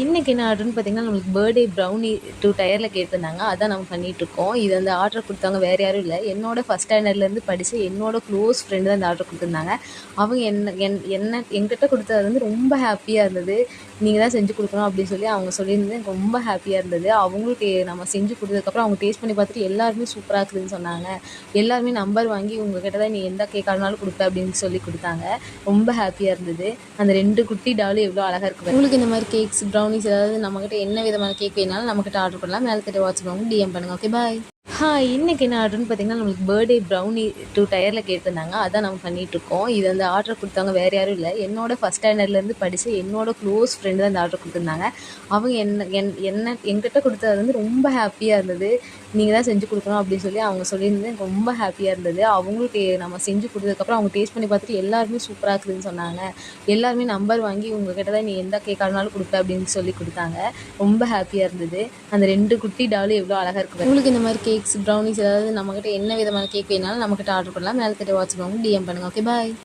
இன்னைக்கு என்ன ஆர்டர்ன்னு பார்த்தீங்கன்னா, நம்மளுக்கு பர்த்டே ப்ரௌனி 2 டயர்ல கேட்டிருந்தாங்க. அதான் நம்ம பண்ணிட்டுருக்கோம். இது வந்து ஆர்டர் குடுத்தவங்க வேற யாரும் இல்ல. என்னோட ஃபர்ஸ்ட் ஸ்டாண்டர்ட்லேருந்து படிச்ச என்னோட க்ளோஸ் ஃப்ரெண்ட் தான் இந்த ஆர்டர் குடுத்துருந்தாங்க. அவங்க என்ன என்கிட்ட குடுத்தது வந்து ரொம்ப ஹாப்பியா இருந்தது. நீங்க தான் செஞ்சு குடுக்கணும் அப்படின்னு சொல்லி அவங்க சொல்லியிருந்தது எனக்கு ரொம்ப ஹாப்பியா இருந்தது. அவங்களும் நம்ம செஞ்சு குடுத்ததுக்கப்புறம் அவங்க டேஸ்ட் பண்ணி பார்த்துட்டு எல்லாருமே சூப்பரா இருக்குதுன்னு சொன்னாங்க. எல்லாருமே நம்பர் வாங்கி உங்ககிட்ட தான் நீ எந்த கேக் ஆனாலும் குடுப்ப அப்படின்னு சொல்லி குடுத்தாங்க. ரொம்ப ஹாப்பியா இருந்தது. அந்த 2 குட்டி டாலும் எவ்வளோ அழகா இருக்கு. உங்களுக்கு இந்த மாதிரி கேக்ஸ், ப்ரௌனிஸ் ஏதாவது நம்மகிட்ட என்ன விதமான கேக் வேணாலும் நம்மகிட்ட ஆர்டர் பண்ணலாம். மேல தெரிய வாட்ஸ்அப் பண்ணுங்க, டிஎம் பண்ணுங்க. Okay bye. இன்னைக்கு என்ன ஆர்டர்ன்னு பார்த்தீங்கன்னா, நம்மளுக்கு பர்த்டே ப்ரௌனி 2 டயர்ல கேட்டிருந்தாங்க. அதான் நம்ம பண்ணிட்டுருக்கோம். இது வந்து ஆர்டர் குடுத்தவங்க வேற யாரும் இல்ல. என்னோட ஃபர்ஸ்ட் ஸ்டாண்டர்ட்லேருந்து படிச்ச என்னோட க்ளோஸ் ஃப்ரெண்ட் தான் இந்த ஆர்டர் குடுத்துருந்தாங்க. அவங்க என்கிட்ட குடுத்தது வந்து ரொம்ப ஹாப்பியா இருந்தது. நீங்க தான் செஞ்சு குடுக்கணும் அப்படின்னு சொல்லி அவங்க சொல்லியிருந்தது எனக்கு ரொம்ப ஹாப்பியா இருந்தது. அவங்களும் நம்ம செஞ்சு குடுத்ததுக்கப்புறம் அவங்க டேஸ்ட் பண்ணி பார்த்துட்டு எல்லாருமே சூப்பரா இருக்குதுன்னு சொன்னாங்க. எல்லாருமே நம்பர் வாங்கி உங்ககிட்ட தான் நீ எந்த கேக் ஆனாலும் குடுப்ப அப்படின்னு சொல்லி குடுத்தாங்க. ரொம்ப ஹாப்பியா இருந்தது. அந்த 2 குட்டி டாலும் எவ்வளோ அழகா இருக்கு. உங்களுக்கு இந்த மாதிரி கேக்ஸ், ப்ரௌனிஸ் ஏதாவது நம்மகிட்ட என்ன விதமான கேக் வேணாலும் நம்மகிட்ட ஆர்டர் பண்ணலாம். மேல தெரிய வாட்ஸ்அப் பண்ணுங்க, டிஎம் பண்ணுங்க. Okay bye.